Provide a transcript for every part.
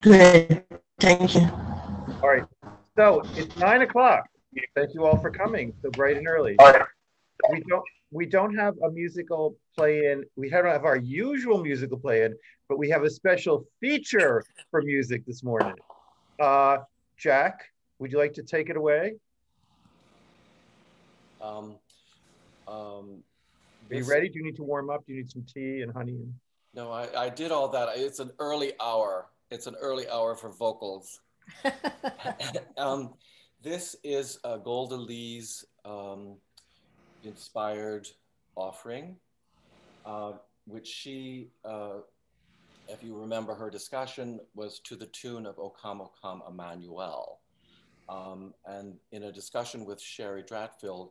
Good, thank you. All right. So it's 9 o'clock. Thank you all for coming so bright and early. We don't have a musical play-in. We don't have our usual musical play-in, but we have a special feature for music this morning. Uh, Jack, would you like to take it away? Um, um, Are you this, ready? Do you need to warm up? Do you need some tea and honey? no, I did all that. It's an early hour. It's an early hour for vocals. um, this is Golda Lee's inspired offering, uh, which she, if you remember her discussion, was to the tune of O Come, O Come, Emmanuel. And in a discussion with Sherry Dratfield,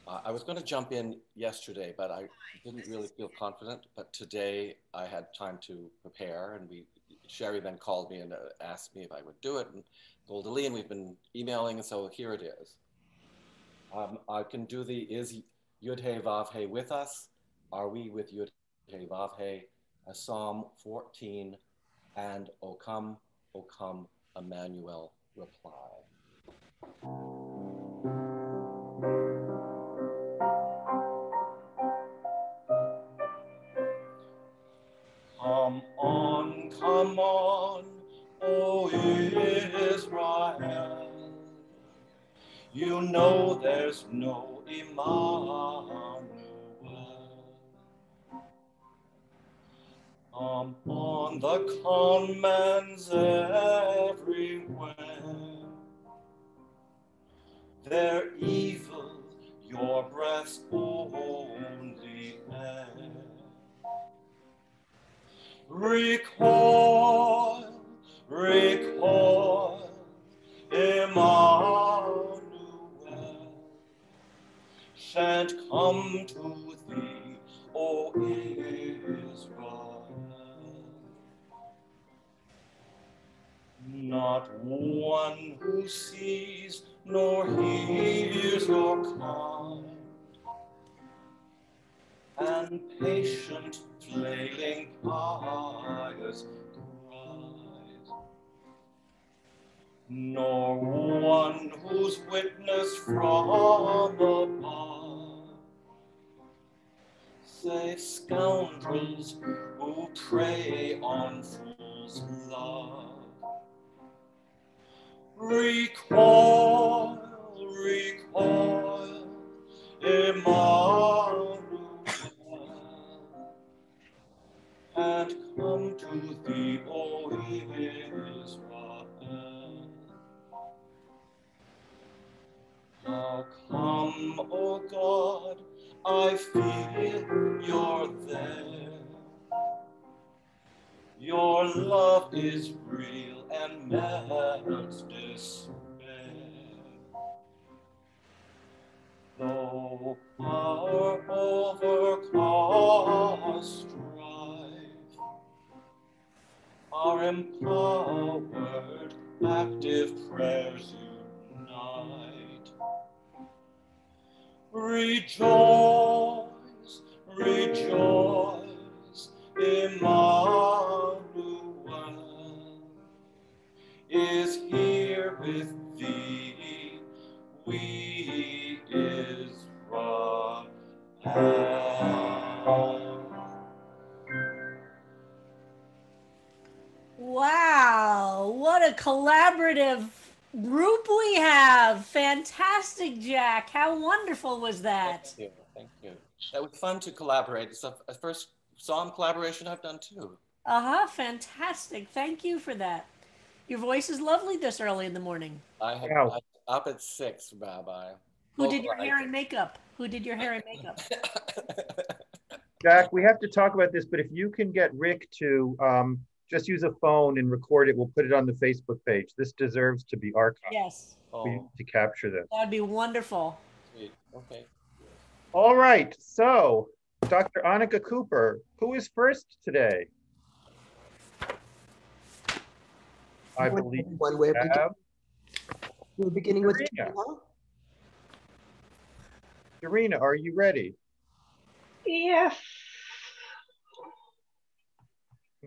I was going to jump in yesterday, but I didn't really feel confident. But today I had time to prepare, and Sherry then called me and asked me if I would do it. And Golda Lee, and we've been emailing, and so here it is. I can do the is Yud Hey Vav Hey with us? Are we with Yud Hey Vav Hey? Psalm 14, and O come, Emmanuel reply. Come on, O Israel. You know there's no Emmanuel. On the commons everywhere. They're evil, your breath's only air. Recoil, recoil, Emmanuel shan't come to thee, O Israel. Not one who sees nor hears your kind, and patient flailing pious cries, nor one whose witness from above, save scoundrels who prey on fools' love. Recoil, recoil, Emmanuel, and come to thee, O Israel. Now come, O God, I feel you're there. Your love is real and melts despair. Though power overcome strife, our empowered active prayers unite. Rejoice, rejoice, Emmanuel is here with thee, we Israel. Wow, what a collaborative group we have. Fantastic, Jack. How wonderful was Thank that? you, thank you. That was fun to collaborate. It's the first song collaboration I've done too. Uh-huh, fantastic. Thank you for that. Your voice is lovely this early in the morning. Wow. I up at 6, Rabbi, Who did your hair vocalizing. and makeup? Who did your hair and makeup? Jack, we have to talk about this, but if you can get Rick to just use a phone and record it, we'll put it on the Facebook page. This deserves to be archived. Yes, We need Oh, to capture this. that'd be wonderful. sweet. Okay. All right. So, Dr. Annika Cooper, who is first today? I Morning, believe everyone. we have We're beginning with Serena. Tina. Serena, are you ready? Yes.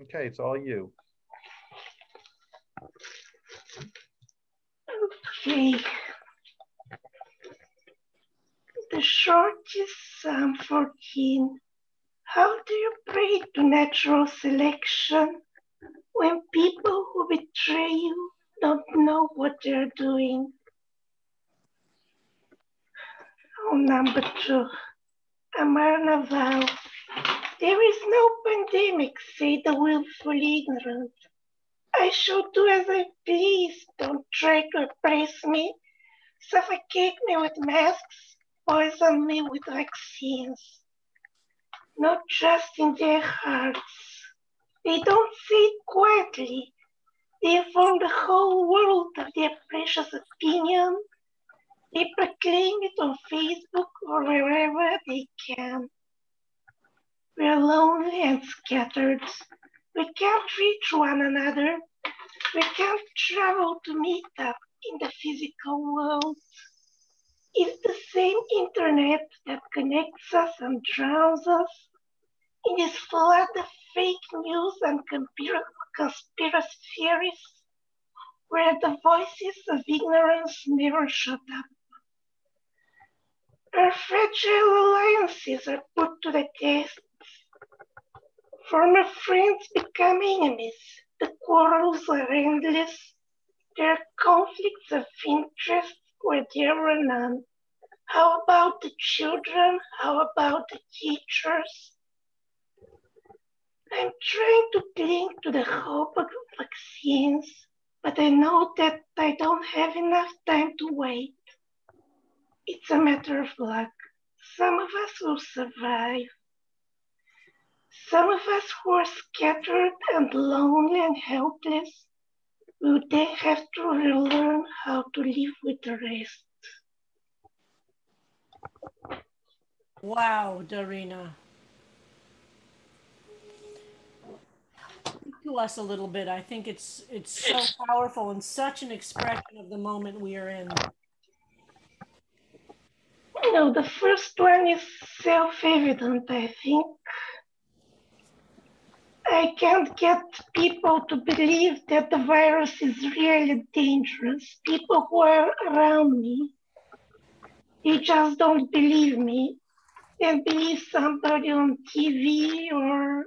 Okay, it's all you. Okay. The short is Psalm 14. How do you pray to natural selection when people who betray you don't know what they're doing? Oh, number 2. Amarna vow. There is no pandemic, say the willfully ignorant. I shall do as I please. Don't try to oppress me. Suffocate me with masks. Poison me with vaccines. Not just in their hearts. They don't say it quietly. They inform the whole world of their precious opinion. They proclaim it on Facebook or wherever they can. We are lonely and scattered. We can't reach one another. We can't travel to meet up in the physical world. It's the same internet that connects us and drowns us in this flood of fake news and conspiracy theories where the voices of ignorance never shut up. Our fragile alliances are put to the test. Former friends become enemies. The quarrels are endless. There are conflicts of interest where there were none. How about the children? How about the teachers? I'm trying to cling to the hope of vaccines, but I know that I don't have enough time to wait. It's a matter of luck. Some of us will survive. Some of us who are scattered and lonely and helpless will then have to relearn how to live with the rest. Wow, Darina. Speak to us a little bit. I think it's so powerful and such an expression of the moment we are in. No, the first one is self-evident, I think. I can't get people to believe that the virus is really dangerous. People who are around me, they just don't believe me. They believe somebody on TV or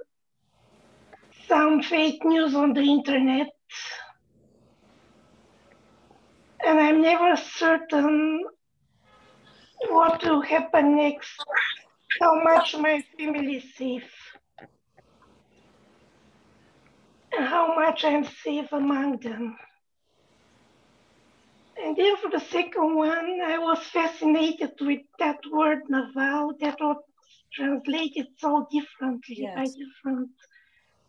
some fake news on the internet. And I'm never certain what will happen next, how much my family is safe, and how much I'm safe among them. And then for the second one, I was fascinated with that word naval that was translated so differently by different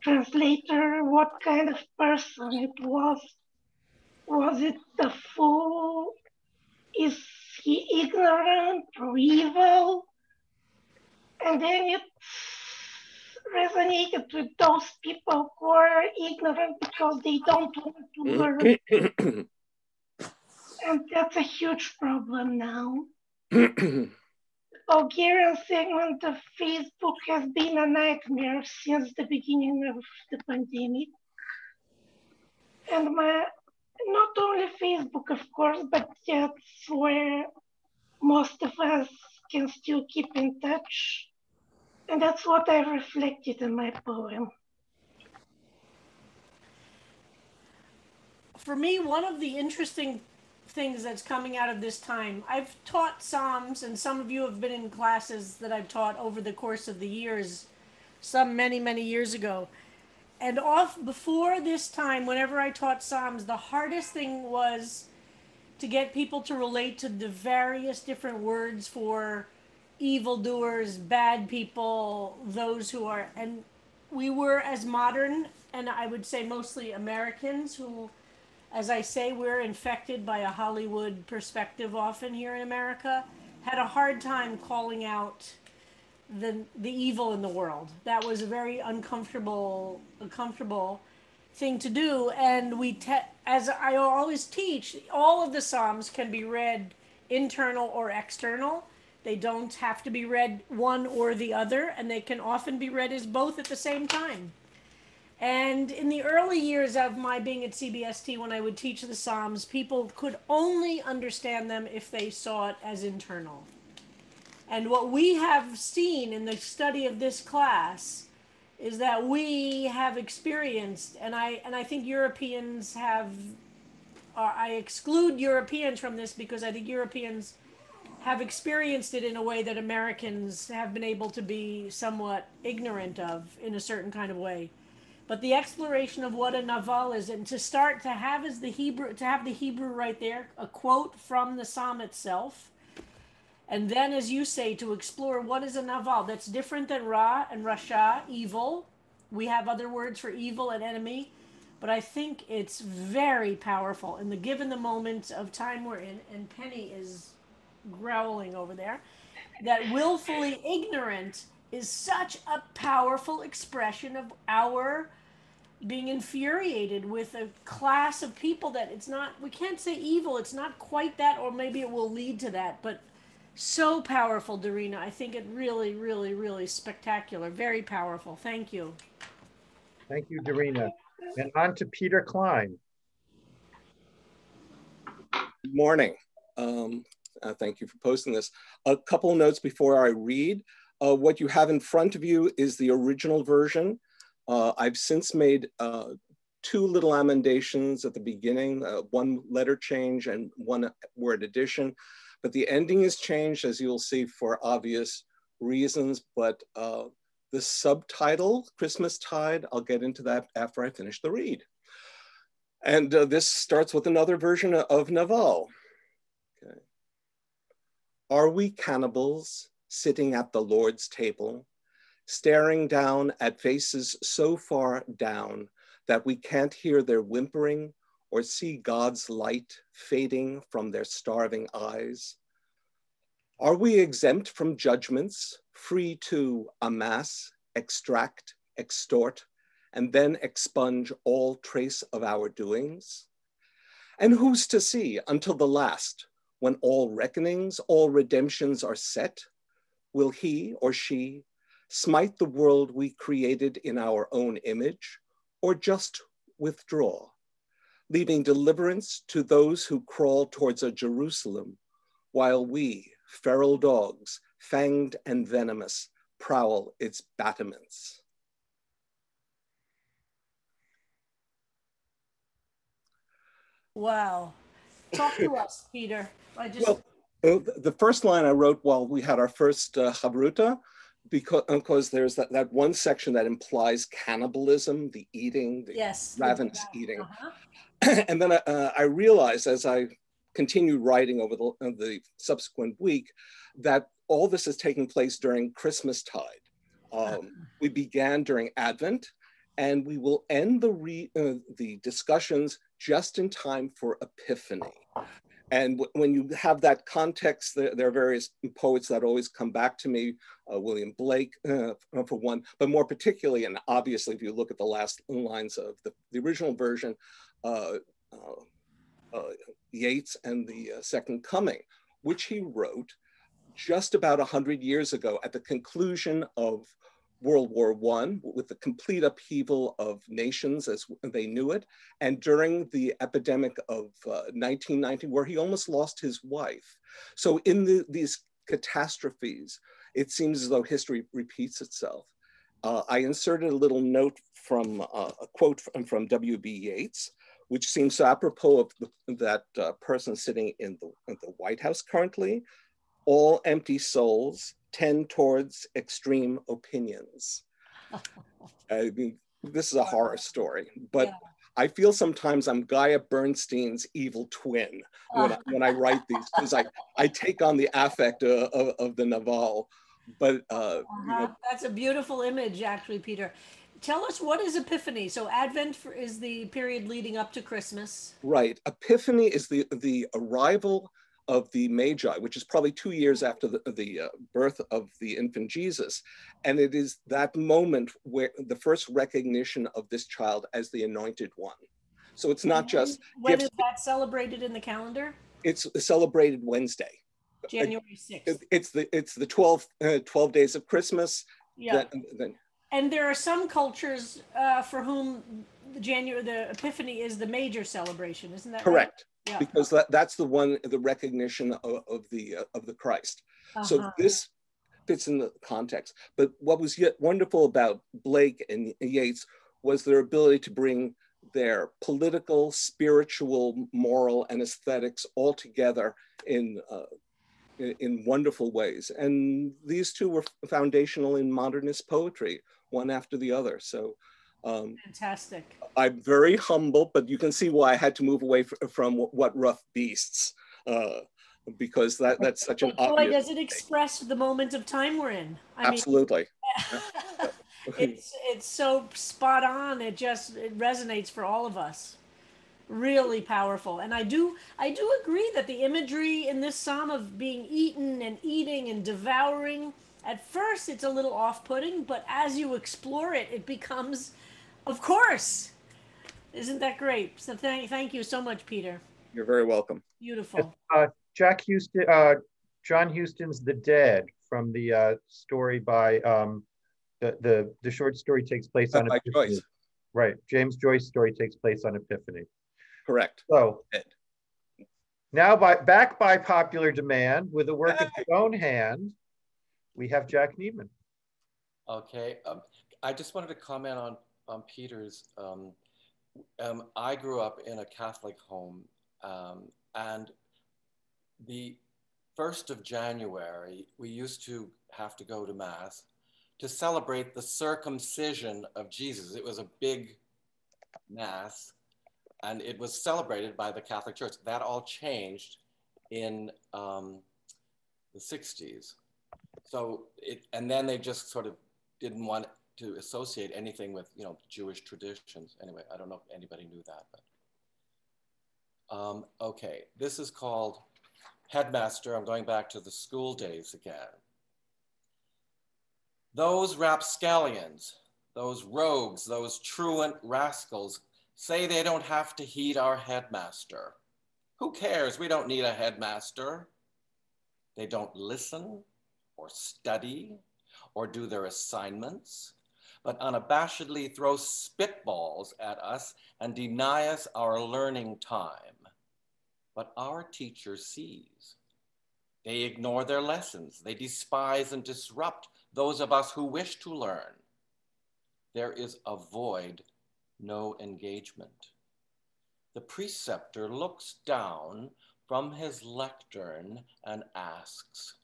translator, what kind of person it was. Was it a fool? Is he ignorant or evil? And then it resonated with those people who are ignorant because they don't want to learn. And that's a huge problem now. The Bulgarian segment of Facebook has been a nightmare since the beginning of the pandemic. And not only Facebook, of course, but that's where most of us can still keep in touch. And that's what I reflected in my poem. For me, one of the interesting things that's coming out of this time, I've taught Psalms, and some of you have been in classes that I've taught over the course of the years, some many, many years ago. And before this time, whenever I taught Psalms, the hardest thing was to get people to relate to the various different words for evildoers, bad people, those who are, and we were as modern, and I would say mostly Americans who, as I say, we're infected by a Hollywood perspective often here in America, had a hard time calling out the evil in the world. That was a very uncomfortable thing to do. And as I always teach, all of the Psalms can be read internal or external. They don't have to be read one or the other, and they can often be read as both at the same time. And in the early years of my being at CBST, when I would teach the Psalms, people could only understand them if they saw it as internal. And what we have seen in the study of this class is that we have experienced, and I think Europeans have, I exclude Europeans from this because I think Europeans have experienced it in a way that Americans have been able to be somewhat ignorant of in a certain kind of way. But the exploration of what a naval is, and to start to have as the Hebrew, to have the Hebrew right there, a quote from the psalm itself, and then, as you say, to explore what is a naval. That's different than Ra and Rasha, evil. We have other words for evil and enemy, but I think it's very powerful. In the given the moment of time we're in, and Penny is growling over there, that willfully ignorant is such a powerful expression of our being infuriated with a class of people that it's not, we can't say evil, it's not quite that, or maybe it will lead to that, but so powerful, Darina. I think it really, really, really spectacular. Very powerful. Thank you. Thank you, Darina. And on to Peter Klein. Good morning. Thank you for posting this. A couple of notes before I read. What you have in front of you is the original version. I've since made 2 little emendations at the beginning, 1 letter change and 1 word addition. But the ending is changed, as you'll see, for obvious reasons. But the subtitle, Christmastide, I'll get into that after I finish the read. And this starts with another version of Naval. Okay. Are we cannibals sitting at the Lord's table, staring down at faces so far down that we can't hear their whimpering or see God's light fading from their starving eyes? Are we exempt from judgments, free to amass, extract, extort, and then expunge all trace of our doings? And who's to see until the last, when all reckonings, all redemptions are set? Will he or she smite the world we created in our own image, or just withdraw, leaving deliverance to those who crawl towards a Jerusalem, while we, feral dogs, fanged and venomous, prowl its battlements? Wow. Talk to us, Peter. Well, the first line I wrote while we had our first Chavruta, because there's that one section that implies cannibalism, the eating, the ravenous eating. And then I realized as I continued writing over the subsequent week that all this is taking place during Christmastide. We began during Advent, and we will end the discussions just in time for Epiphany. And when you have that context, there are various poets that always come back to me, William Blake for one, but more particularly, and obviously if you look at the last lines of the original version, Yeats and the Second Coming, which he wrote just about 100 years ago at the conclusion of World War I, with the complete upheaval of nations as they knew it, and during the epidemic of 1990, where he almost lost his wife. So in these catastrophes, it seems as though history repeats itself. I inserted a little note from a quote from W.B. Yeats, which seems so apropos of that person sitting in the White House currently. All empty souls tend towards extreme opinions. I mean, this is a horror story, but yeah. I feel sometimes I'm Gaia Bernstein's evil twin when I write these, because I take on the affect of the Naval. But you know, that's a beautiful image, actually, Peter. Tell us, what is Epiphany? So Advent is the period leading up to Christmas. Right. Epiphany is the arrival of the Magi, which is probably 2 years after the birth of the infant Jesus. And it is that moment where the first recognition of this child as the anointed one. So it's not just when gifts. Is that celebrated in the calendar? It's celebrated Wednesday. January 6th. It's the 12 days of Christmas. Yeah. Then And there are some cultures for whom the Epiphany is the major celebration, isn't that right? Correct. Yeah. Because that's the recognition of the Christ. So this fits in the context. But what was yet wonderful about Blake and Yeats was their ability to bring their political, spiritual, moral, and aesthetics all together in wonderful ways. And these two were foundational in modernist poetry, one after the other. So fantastic. I'm very humble, but you can see why I had to move away from What Rough Beasts, because that's such an obvious. Boy, does it express the moment of time we're in. Absolutely. It's so spot on. It resonates for all of us. Really powerful. And I do agree that the imagery in this psalm of being eaten and eating and devouring, at first it's a little off-putting, but as you explore it, it becomes, of course. Isn't that great? So thank you so much, Peter. You're very welcome. Beautiful. Jack Houston, John Huston's The Dead, from the story by the short story takes place on Epiphany. Joyce. Right. James Joyce's story takes place on Epiphany. Correct. So now back by popular demand with a work of his own hand, we have Jack Neiman. Okay. I just wanted to comment on Peter's. I grew up in a Catholic home, and the 1st of January, we used to have to go to Mass to celebrate the circumcision of Jesus. It was a big Mass, and it was celebrated by the Catholic Church. That all changed in the 60s. So and then they just sort of didn't want to associate anything with, Jewish traditions. Anyway, I don't know if anybody knew that, but okay, this is called Headmaster. I'm going back to the school days again. Those rapscallions, those rogues, those truant rascals say they don't have to heed our headmaster. Who cares? We don't need a headmaster. They don't listen or study or do their assignments, but unabashedly throw spitballs at us and deny us our learning time. But our teacher sees. They ignore their lessons. They despise and disrupt those of us who wish to learn. There is a void, no engagement. The preceptor looks down from his lectern and asks,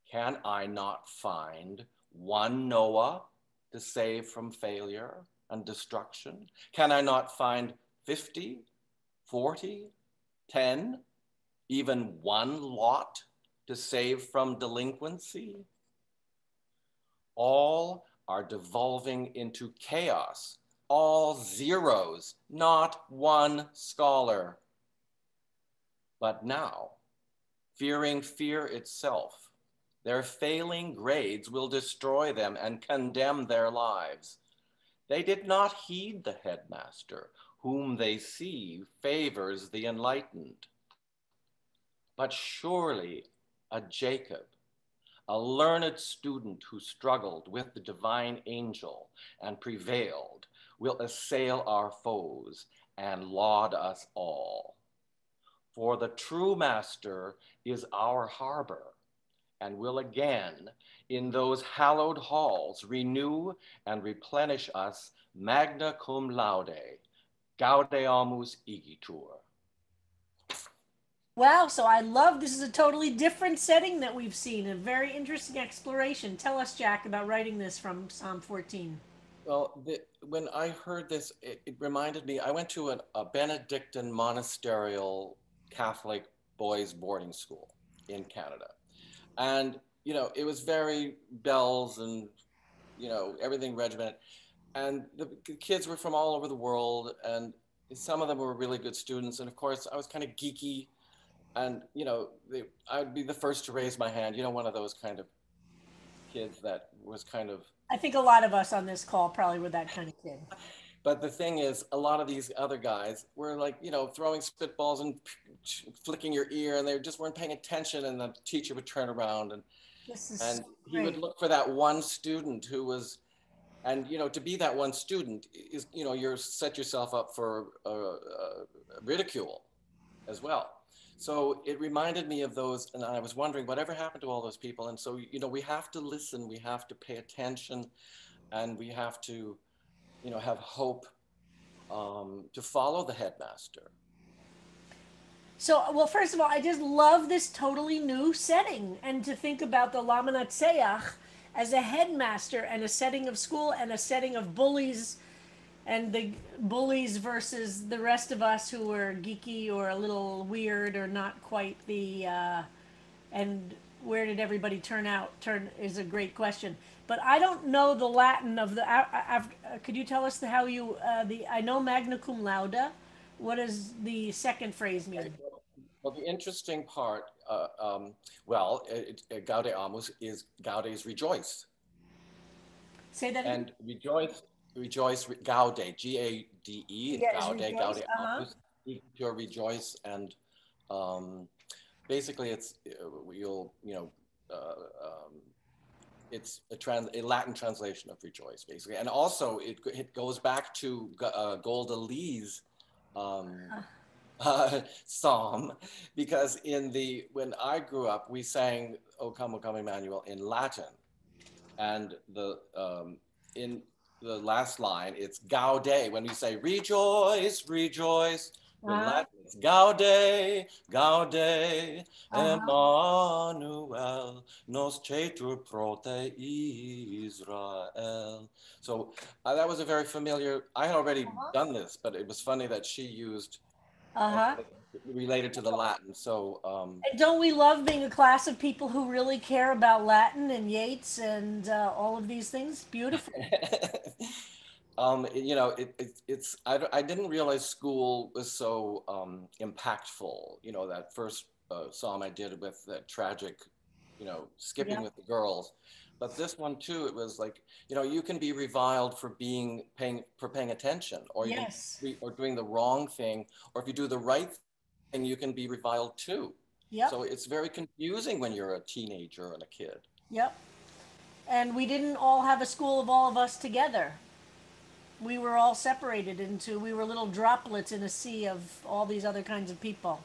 can I not find one Noah to save from failure and destruction? Can I not find 50, 40, 10, even one Lot to save from delinquency? All are devolving into chaos, all zeros, not one scholar. But now, fearing fear itself, their failing grades will destroy them and condemn their lives. They did not heed the headmaster, whom they see favors the enlightened. But surely a Jacob, a learned student who struggled with the divine angel and prevailed, will assail our foes and laud us all. For the true master is our harbor, and will again in those hallowed halls renew and replenish us magna cum laude, gaudeamus igitur. Wow, so I love, this is a totally different setting that we've seen, a very interesting exploration. Tell us, Jack, about writing this from Psalm 14. Well, when I heard this, it reminded me, I went to a Benedictine monasterial Catholic boys boarding school in Canada. And, it was very bells and, everything regimented. And the kids were from all over the world. And some of them were really good students. And of course, I was kind of geeky. And, I would be the first to raise my hand, one of those kind of kids that was kind of. I think a lot of us on this call probably were that kind of kid. But the thing is, a lot of these other guys were like, throwing spitballs and flicking your ear, and they just weren't paying attention. And the teacher would turn around and he would look for that one student who was, And, you know, to be that one student is, you know, you're set yourself up for ridicule as well. So it reminded me of those, and I was wondering whatever happened to all those people. And so, you know, we have to listen, we have to pay attention, and we have to, you know, have hope to follow the headmaster. So, well, first of all, I just love this totally new setting, and to think about the Lamanatseach as a headmaster and a setting of school and a setting of bullies, and the bullies versus the rest of us who were geeky or a little weird or not quite the, and where did everybody turn is a great question. But I don't know the Latin of the, could you tell us how you, I know magna cum laude. What does the second phrase mean? Well, the interesting part, Gaude Amus is Gaude is rejoice. Say that again. And rejoice, Gaude, G-A-D-E, yes, Gaude, rejoice. Gaude Amus, to rejoice, and basically it's, it's a Latin translation of rejoice, basically. And also it goes back to Golda Lee's psalm, because when I grew up, we sang O Come, Emmanuel in Latin, and in the last line it's Gaude. When we say rejoice, rejoice, in Latin it's Gaude, Gaude, Emmanuel, nos cetur prote Israel. So that was a very familiar, I had already done this, but it was funny that she used related to the Latin. So and don't we love being a class of people who really care about Latin and Yeats and all of these things? Beautiful. You know, I didn't realize school was so impactful. You know, that first psalm I did with that tragic, you know, skipping with the girls. But this one too, it was like, you know, you can be reviled for paying attention, or or doing the wrong thing, or if you do the right thing, you can be reviled too. Yep. So it's very confusing when you're a teenager and a kid. Yep. And we didn't all have a school of all of us together. We were all separated we were little droplets in a sea of all these other kinds of people.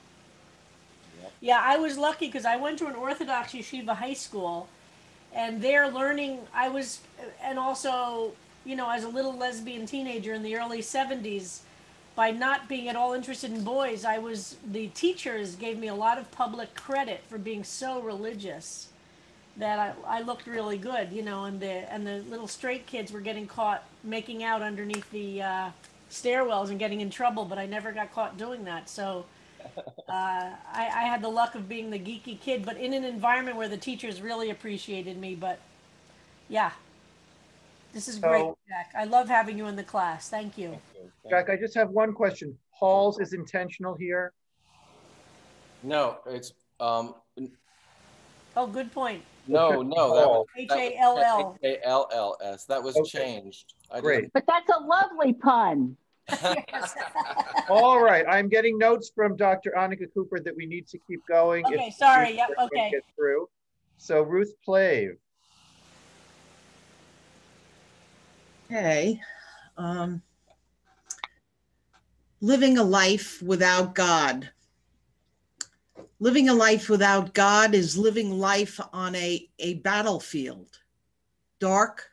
Yep. Yeah, I was lucky because I went to an Orthodox yeshiva high school, and there learning, and also, you know, as a little lesbian teenager in the early 70s, by not being at all interested in boys, the teachers gave me a lot of public credit for being so religious that I looked really good, you know, and the little straight kids were getting caught making out underneath the stairwells and getting in trouble, but I never got caught doing that. So I had the luck of being the geeky kid, but in an environment where the teachers really appreciated me. But yeah, this is great, Jack. I love having you in the class. Thank you. Jack, I just have one question. Halls is intentional here? No, it's oh, good point. No, that was H-A-L-L. H-A-L-L-S. That was changed. Great. But that's a lovely pun. All right, I'm getting notes from Dr. Annika Cooper that we need to keep going. Okay, sorry. Yep, okay. Get through. So Ruth Plave. Okay. Living a life without God. Living a life without God is living life on a battlefield. Dark,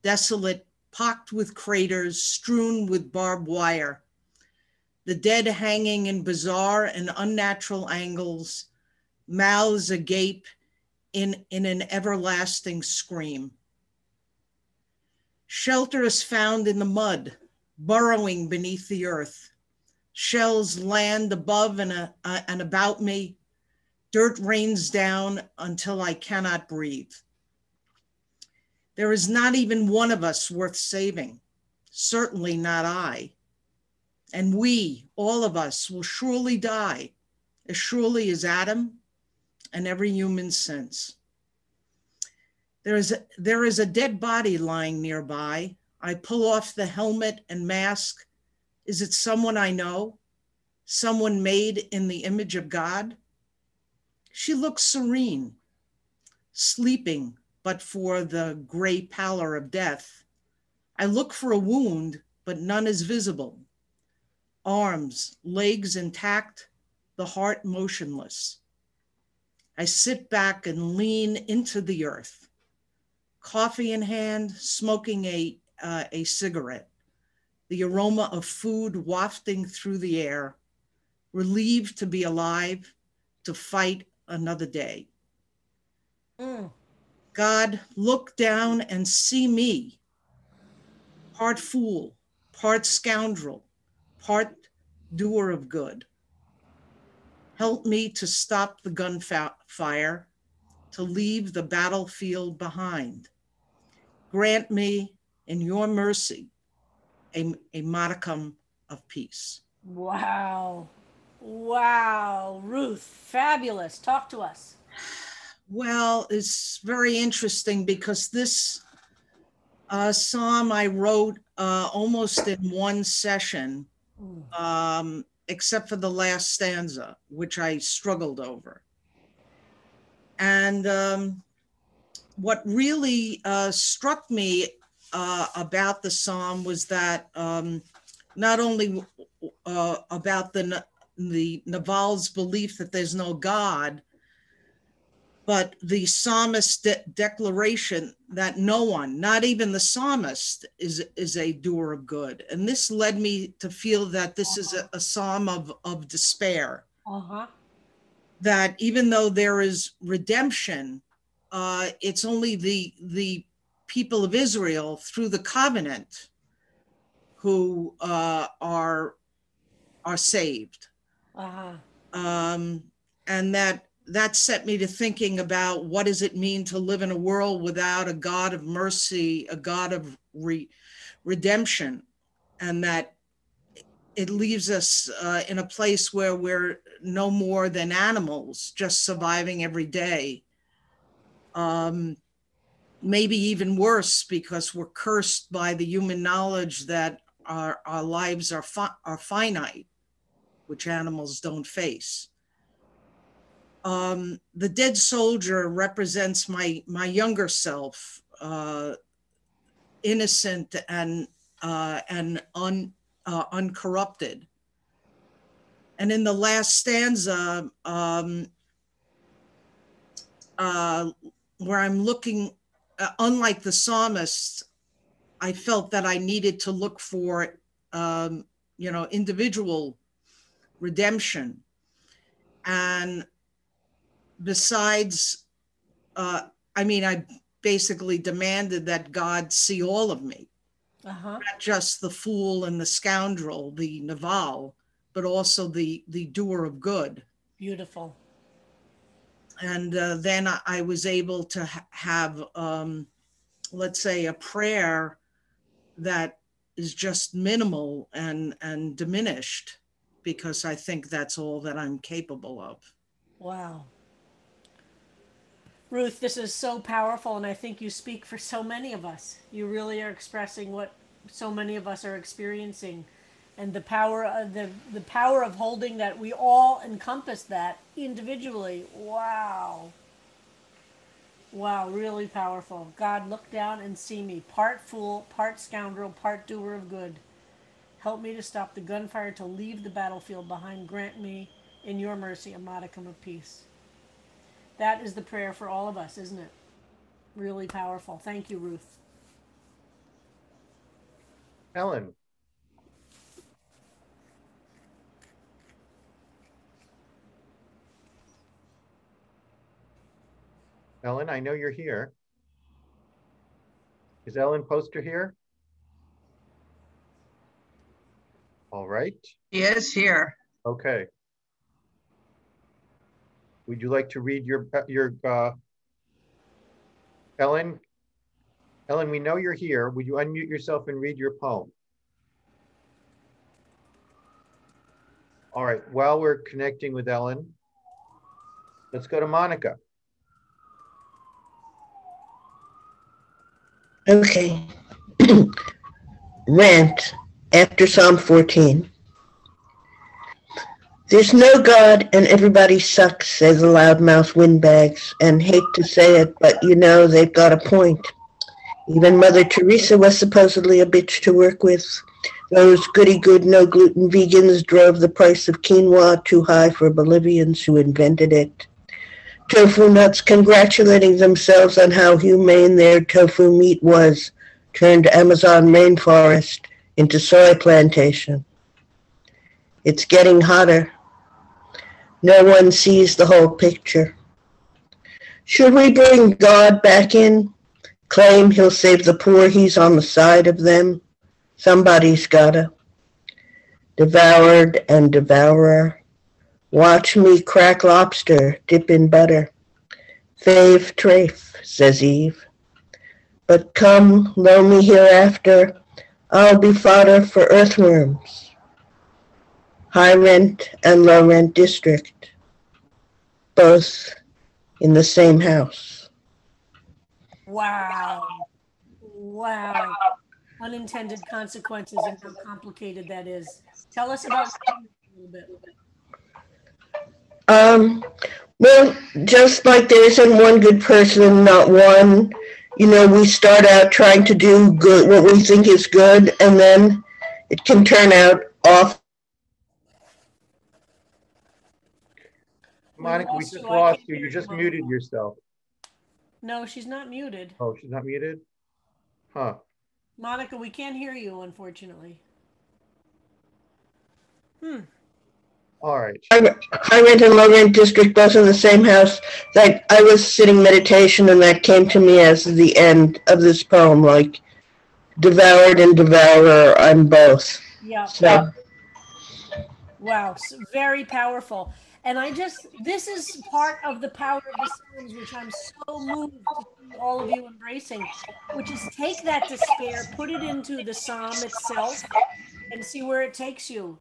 desolate, pocked with craters, strewn with barbed wire. The dead hanging in bizarre and unnatural angles, mouths agape in an everlasting scream. Shelter is found in the mud, burrowing beneath the earth. Shells land above and about me. Dirt rains down until I cannot breathe. There is not even one of us worth saving, certainly not I. And we, all of us, will surely die, as surely as Adam and every human since. There is a dead body lying nearby. I pull off the helmet and mask. Is it someone I know? Someone made in the image of God? She looks serene, sleeping, but for the gray pallor of death. I look for a wound, but none is visible. Arms, legs intact, the heart motionless. I sit back and lean into the earth, coffee in hand, smoking a cigarette, the aroma of food wafting through the air, relieved to be alive, to fight another day. God, look down and see me, part fool, part scoundrel, part doer of good. Help me to stop the gunfire, to leave the battlefield behind. Grant me, in your mercy, a modicum of peace. Wow. Wow. Ruth, fabulous. Talk to us. Well, it's very interesting because this psalm I wrote almost in one session, except for the last stanza, which I struggled over. And what really struck me about the psalm was that not only about the Naval's belief that there's no God, but the psalmist's declaration that no one, not even the psalmist, is a doer of good. And this led me to feel that this is a psalm of despair. That even though there is redemption, it's only the people of Israel through the covenant who are saved. And that set me to thinking about what does it mean to live in a world without a God of mercy, a God of redemption, and that it leaves us in a place where we're no more than animals, just surviving every day. Maybe even worse, because we're cursed by the human knowledge that our lives are finite, which animals don't face. The dead soldier represents my younger self, innocent and uncorrupted. And in the last stanza, where I'm looking, unlike the psalmist, I felt that I needed to look for, individual redemption. And besides, I basically demanded that God see all of me, not just the fool and the scoundrel, the Naval, but also the doer of good. Beautiful. And then I was able to have, let's say, a prayer that is just minimal and diminished, because I think that's all that I'm capable of. Wow. Ruth, this is so powerful, and I think you speak for so many of us. You really are expressing what so many of us are experiencing, and the power of holding that we all encompass that individually. Wow. Wow, really powerful. God, look down and see me, part fool, part scoundrel, part doer of good. Help me to stop the gunfire, to leave the battlefield behind. Grant me, in your mercy, a modicum of peace. That is the prayer for all of us, isn't it? Really powerful. Thank you, Ruth. Ellen. Ellen, I know you're here. Is Ellen Poster here? All right. Yes, here. Okay. Would you like to read your Ellen? Ellen, we know you're here. Would you unmute yourself and read your poem? All right, while we're connecting with Ellen, let's go to Monica. Okay. Rant after Psalm 14. There's no God and everybody sucks, says the loudmouth windbags, and hate to say it, but you know they've got a point. Even Mother Teresa was supposedly a bitch to work with. Those goody-good, no-gluten vegans drove the price of quinoa too high for Bolivians who invented it. Tofu nuts congratulating themselves on how humane their tofu meat was turned Amazon rainforest into soy plantation. It's getting hotter. No one sees the whole picture. Should we bring God back in? Claim he'll save the poor, he's on the side of them? Somebody's gotta. Devoured and devourer. Watch me crack lobster, dip in butter. Fave trafe, says Eve. But come, low me hereafter, I'll be fodder for earthworms. High rent and low rent district, both in the same house. Wow. Wow. Unintended consequences and how complicated that is. Tell us about a little bit. Well, just like there isn't one good person, not one. We start out trying to do good, what we think is good, and then it can turn out off. Monica, we just lost you. You just muted yourself. No, she's not muted. Oh, she's not muted? Huh. Monica, we can't hear you, unfortunately. All right. High rent and low rent district, both in the same house. Like, I was sitting meditation, and that came to me as the end of this poem, like, devoured and devourer, I'm both. Yeah. So. Wow, so very powerful. And this is part of the power of the Psalms, which I'm so moved to see all of you embracing, which is take that despair, put it into the Psalm itself, and see where it takes you.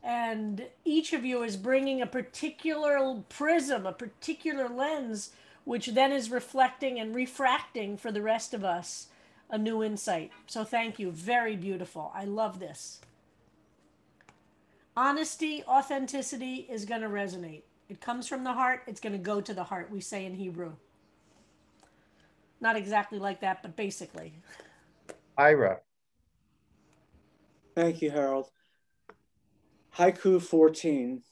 And each of you is bringing a particular prism, a particular lens, which then is reflecting and refracting for the rest of us a new insight. So thank you. Very beautiful. I love this. Honesty, authenticity is going to resonate. It comes from the heart. It's going to go to the heart, we say in Hebrew. Not exactly like that, but basically. Ira. Thank you, Harold. Haiku 14.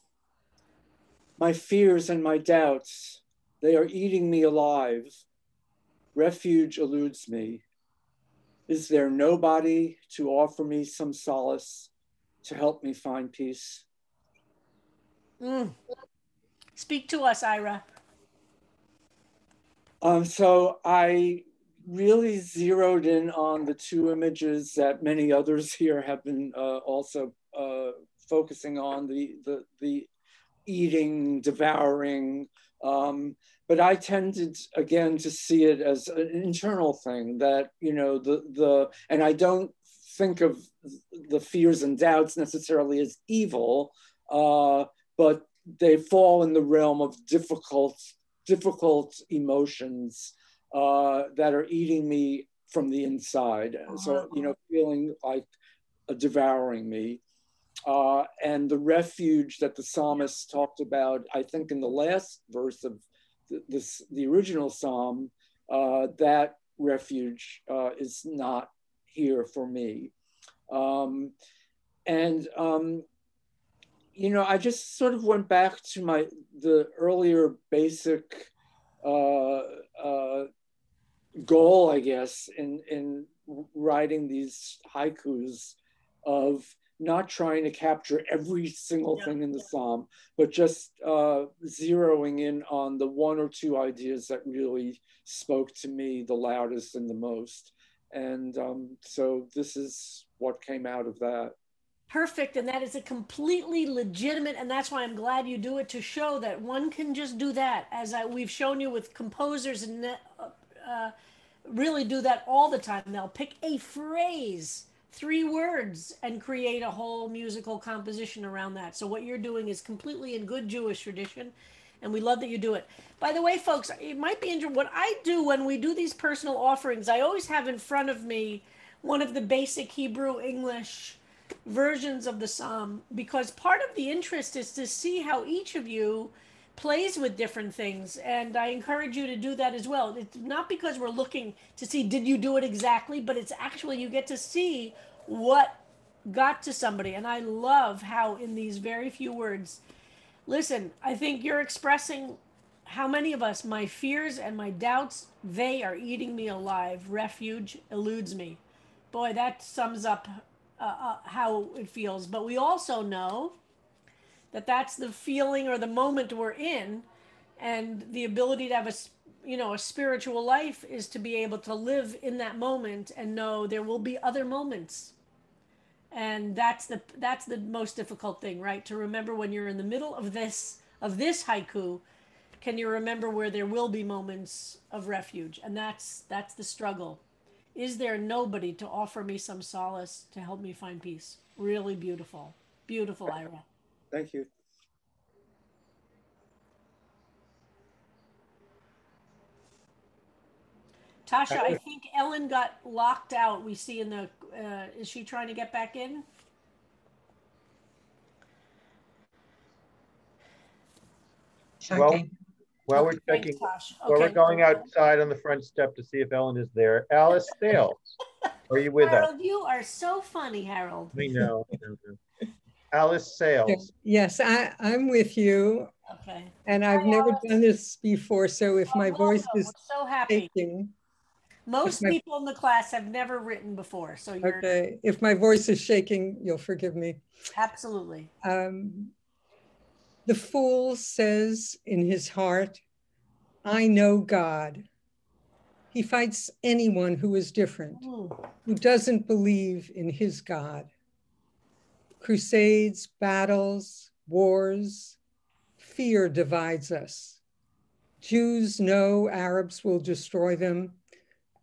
My fears and my doubts, they are eating me alive. Refuge eludes me. Is there nobody to offer me some solace, to help me find peace? Speak to us, Ira. So I really zeroed in on the two images that many others here have been also focusing on, the eating, devouring, but I tended again to see it as an internal thing that, and I don't think of the fears and doubts necessarily as evil, but they fall in the realm of difficult emotions that are eating me from the inside. So, feeling like devouring me. And the refuge that the psalmist talked about, I think in the last verse of the original psalm, that refuge is not here for me. I just sort of went back to the earlier basic goal, I guess, in writing these haikus, of not trying to capture every single thing in the psalm, but just zeroing in on the one or two ideas that really spoke to me the loudest and the most. And so this is what came out of that. Perfect. And that is a completely legitimate, and that's why I'm glad you do it, to show that one can just do that, as we've shown you with composers, and really do that all the time. They'll pick a phrase, 3 words, and create a whole musical composition around that. So what you're doing is completely in good Jewish tradition, and we love that you do it. By the way, folks, it might be interesting. What I do when we do these personal offerings, I always have in front of me one of the basic Hebrew English versions of the psalm, because part of the interest is to see how each of you plays with different things, and I encourage you to do that as well. It's not because we're looking to see did you do it exactly, but it's actually you get to see what got to somebody. And I love how in these very few words, listen, I think you're expressing how many of us, my fears and my doubts, they are eating me alive. Refuge eludes me. Boy, that sums up how it feels. But we also know that that's the feeling or the moment we're in, and the ability to have a spiritual life is to be able to live in that moment and know there will be other moments. And that's the most difficult thing, right? To remember when you're in the middle of this haiku, can you remember where there will be moments of refuge? And that's the struggle. Is there nobody to offer me some solace to help me find peace? Really beautiful. Beautiful, Ira. Thank you. Tasha, I think Ellen got locked out. We see in the, is she trying to get back in? Well, while we're Okay, thanks, checking, Tosh. while we're Okay. going outside on the front step to see if Ellen is there, Alice Sales, are you with us? Harold, you are so funny, Harold. We know. Alice Sales. Yes, I'm with you. Okay. And I've Hi, never Alice. done this before, so if my voice Welcome. is We're so happy. shaking, Most people in the class have never written before, so you're okay, if my voice is shaking, you'll forgive me. absolutely. The fool says in his heart, I know God. He fights anyone who is different, who doesn't believe in his God. Crusades, battles, wars, fear divides us. Jews know Arabs will destroy them.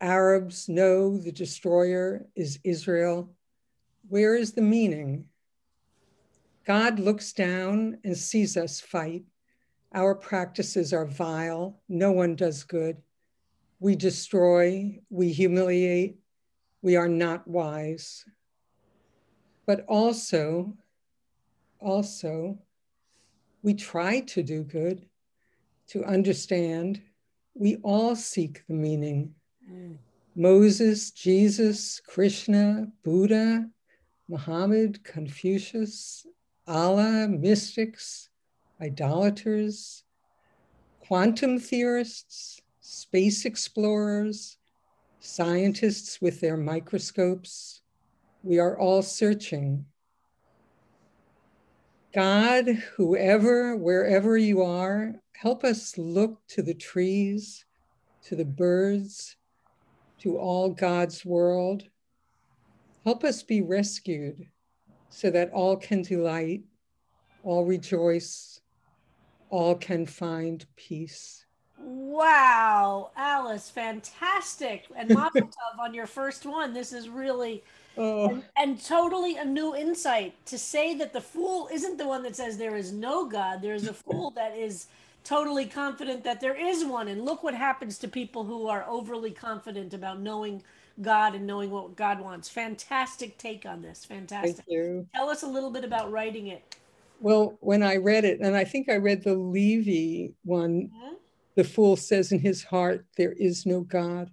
Arabs know the destroyer is Israel. Where is the meaning? God looks down and sees us fight. Our practices are vile. No one does good. We destroy, we humiliate, we are not wise. But also, we try to do good, to understand. We all seek the meaning. Moses, Jesus, Krishna, Buddha, Muhammad, Confucius, Allah, mystics, idolaters, quantum theorists, space explorers, scientists with their microscopes. We are all searching. God, whoever, wherever you are, help us look to the trees, to the birds, to all God's world. Help us be rescued so that all can delight, all rejoice, all can find peace. Wow, Alice, fantastic. And Mazel Tov on your first one. This is really and totally a new insight to say that the fool isn't the one that says there is no God. There is a fool that is totally confident that there is one. And look what happens to people who are overly confident about knowing God and knowing what God wants. Fantastic take on this. Fantastic. Thank you. Tell us a little bit about writing it. Well, when I read it, and I think I read the Levy one, the fool says in his heart, there is no God.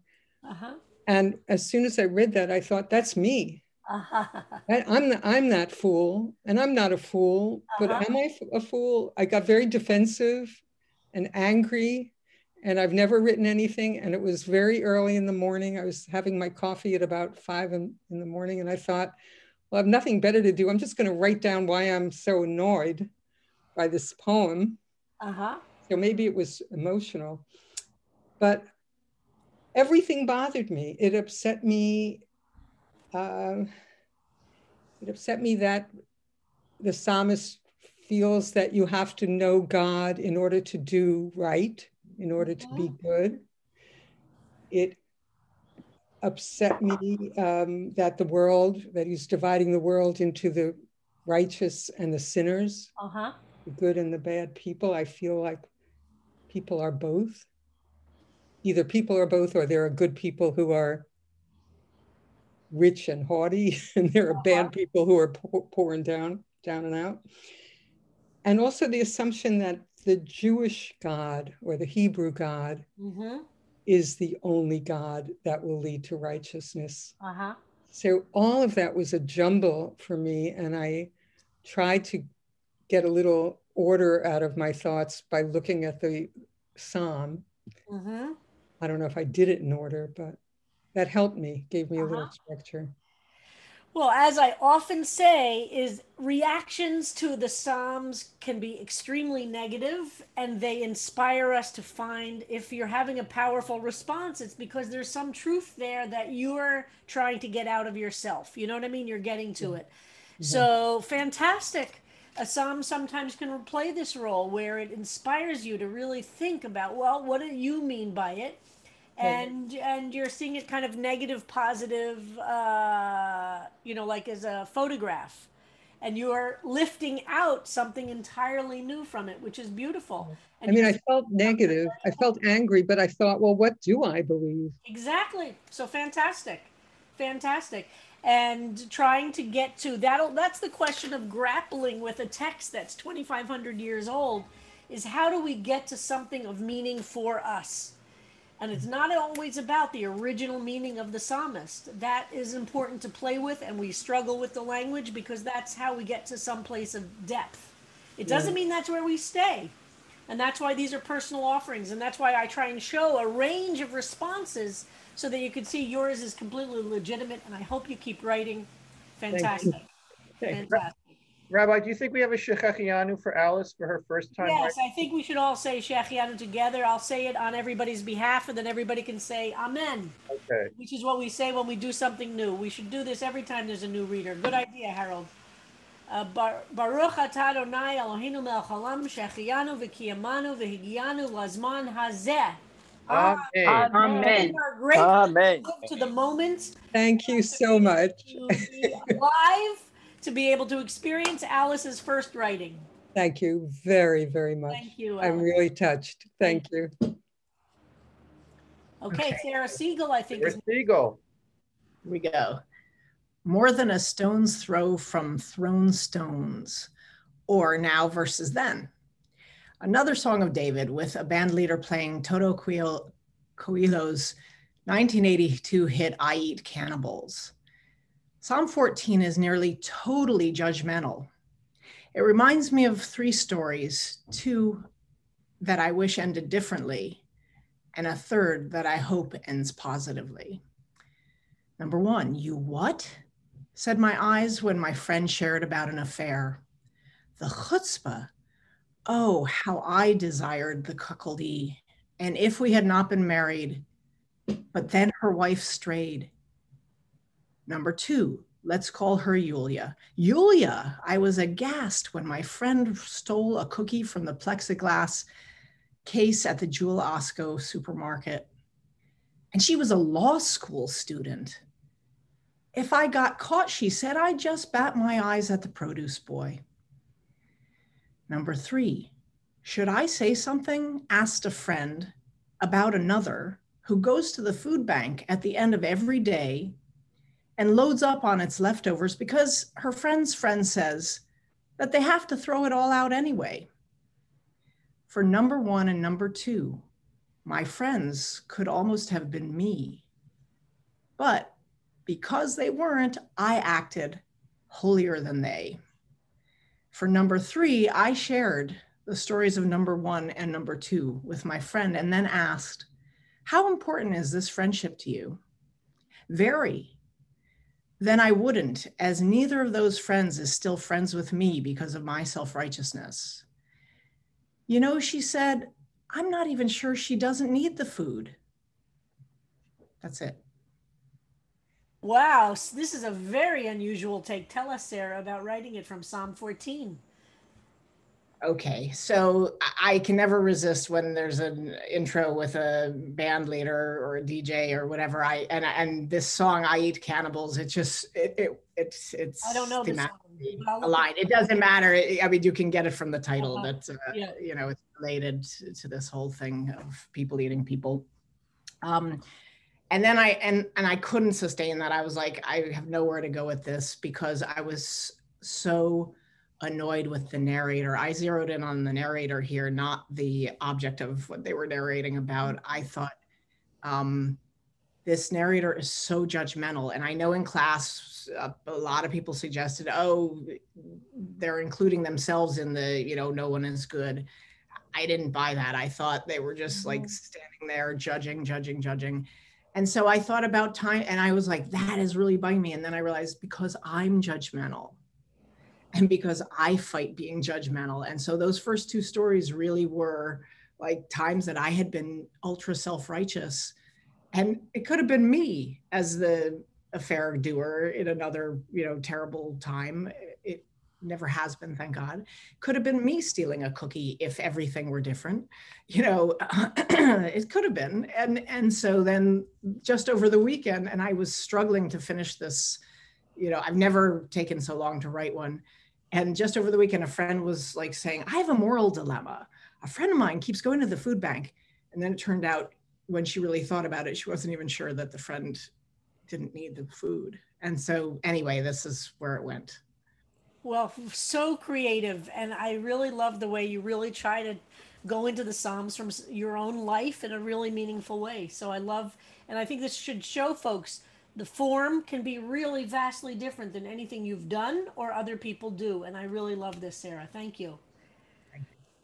And as soon as I read that, I thought, that's me. I'm that fool, and I'm not a fool, but am I a fool? I got very defensive and angry, and I've never written anything. And it was very early in the morning. I was having my coffee at about 5 in the morning, and I thought, well, I have nothing better to do. I'm just going to write down why I'm so annoyed by this poem. So maybe it was emotional, but everything bothered me. It upset me. It upset me that the psalmist feels that you have to know God in order to do right, in order to be good. It upset me that he's dividing the world into the righteous and the sinners, the good and the bad people. I feel like people are both. Either people are both, or there are good people who are rich and haughty, and there are bad people who are poor and down and out. And also the assumption that the Jewish God or the Hebrew God Mm-hmm. is the only God that will lead to righteousness. Uh-huh. So all of that was a jumble for me, and I tried to get a little order out of my thoughts by looking at the Psalm. Mm-hmm. I don't know if I did it in order, but that helped me, gave me a little Uh-huh. structure. Well, as I often say, is reactions to the Psalms can be extremely negative, and they inspire us to find if you're having a powerful response, it's because there's some truth there that you're trying to get out of yourself. You know what I mean? You're getting to it. So fantastic. A psalm sometimes can play this role where it inspires you to really think about, well, what do you mean by it? And you're seeing it kind of negative, positive, like as a photograph, and you're lifting out something entirely new from it, which is beautiful. And I mean, you're I felt negative. I felt angry, but I thought, well, what do I believe? exactly so fantastic, fantastic. And trying to get to that, that's the question of grappling with a text that's 2,500 years old, is how do we get to something of meaning for us? And it's not always about the original meaning of the psalmist. That is important to play with, and we struggle with the language because that's how we get to some place of depth. It doesn't mean that's where we stay. And that's why these are personal offerings, and that's why I try and show a range of responses so that you can see yours is completely legitimate, and I hope you keep writing. Fantastic. Fantastic. Rabbi, do you think we have a Shechechianu for Alice for her first time? Yes, I think we should all say Shechianu together. I'll say it on everybody's behalf, and then everybody can say Amen. Okay. Which is what we say when we do something new. We should do this every time there's a new reader. Good idea, Harold. Baruch atah Adonai Eloheinu melech haolam shechianu v'kiyamanu v'higianu lazman hazeh. Amen. Amen. We are grateful Amen. to the moment. Thank you so much. To be alive, to be able to experience Alice's first writing. Thank you very, very much. Thank you, I'm Alice. really touched. Thank you. Okay, Sarah Siegel, I think. Sarah Siegel. Here we go. More than a stone's throw from thrown stones, or Now versus Then. Another song of David with a band leader playing Toto Coelho's 1982 hit, I Eat Cannibals. Psalm 14 is nearly totally judgmental. It reminds me of three stories, two that I wish ended differently, and a third that I hope ends positively. Number one, you what? Said my eyes when my friend shared about an affair. The chutzpah. Oh, how I desired the cuckoldee. And if we had not been married, but then her wife strayed. Number two, let's call her Yulia. Yulia, I was aghast when my friend stole a cookie from the plexiglass case at the Jewel Osco supermarket. And she was a law school student. If I got caught, she said, I'd just bat my eyes at the produce boy. Number three, should I say something? Asked a friend about another who goes to the food bank at the end of every day and loads up on its leftovers because her friend's friend says that they have to throw it all out anyway. For number one and number two, my friends could almost have been me. But because they weren't, I acted holier than they. For number three, I shared the stories of number one and number two with my friend and then asked, how important is this friendship to you? Very. Then I wouldn't, as neither of those friends is still friends with me because of my self-righteousness. You know, she said, I'm not even sure she doesn't need the food. That's it. Wow, this is a very unusual take. Tell us, Sarah, about writing it from Psalm 14. Okay, so I can never resist when there's an intro with a band leader or a DJ or whatever. And this song, I Eat Cannibals, it's I don't know the song. aligned. It doesn't matter. I mean, you can get it from the title. That's yeah. You know, it's related to this whole thing of people eating people. And then I couldn't sustain that. I was like, I have nowhere to go with this because I was so annoyed with the narrator. I zeroed in on the narrator here, not the object of what they were narrating about. I thought this narrator is so judgmental. And I know in class, a lot of people suggested, oh, they're including themselves in the, no one is good. I didn't buy that. I thought they were just like standing there judging. And so I thought about time and I was like, that is really bugging me. And then I realized because I'm judgmental and because I fight being judgmental. And so those first two stories really were like times that I had been ultra self-righteous. And it could have been me as the affair doer in another, terrible time. It never has been, thank God. Could have been me stealing a cookie if everything were different. It could have been. And so then just over the weekend, and I was struggling to finish this, I've never taken so long to write one. And just over the weekend, a friend was like saying, I have a moral dilemma. A friend of mine keeps going to the food bank. And then it turned out when she really thought about it, she wasn't even sure that the friend didn't need the food. And so anyway, this is where it went. Well, so creative. And I really love the way you really try to go into the Psalms from your own life in a really meaningful way. So I love, and I think this should show folks the form can be really vastly different than anything you've done or other people do. And I really love this, Sarah. Thank you.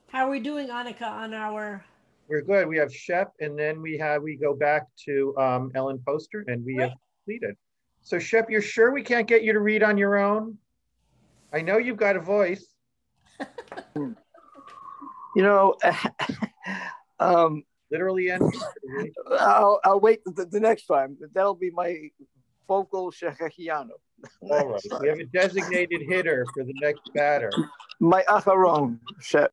How are we doing, Annika, on our... We're good. We have Shep, and then we go back to Ellen Poster, and we have completed. So Shep, you're sure we can't get you to read on your own? I know you've got a voice. Literally and I'll wait the next time. That'll be my vocal shechachiano. All right. We have a designated hitter for the next batter. My acharon, Shep.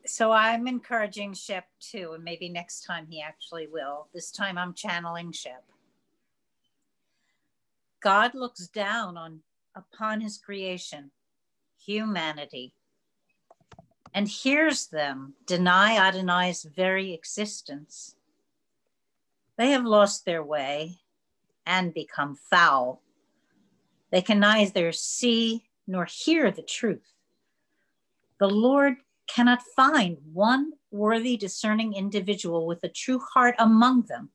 So I'm encouraging Shep too, and maybe next time he actually will. This time I'm channeling Shep. God looks down upon his creation, humanity, and hears them deny Adonai's very existence. They have lost their way and become foul. They can neither see nor hear the truth. The Lord cannot find one worthy, discerning individual with a true heart among them.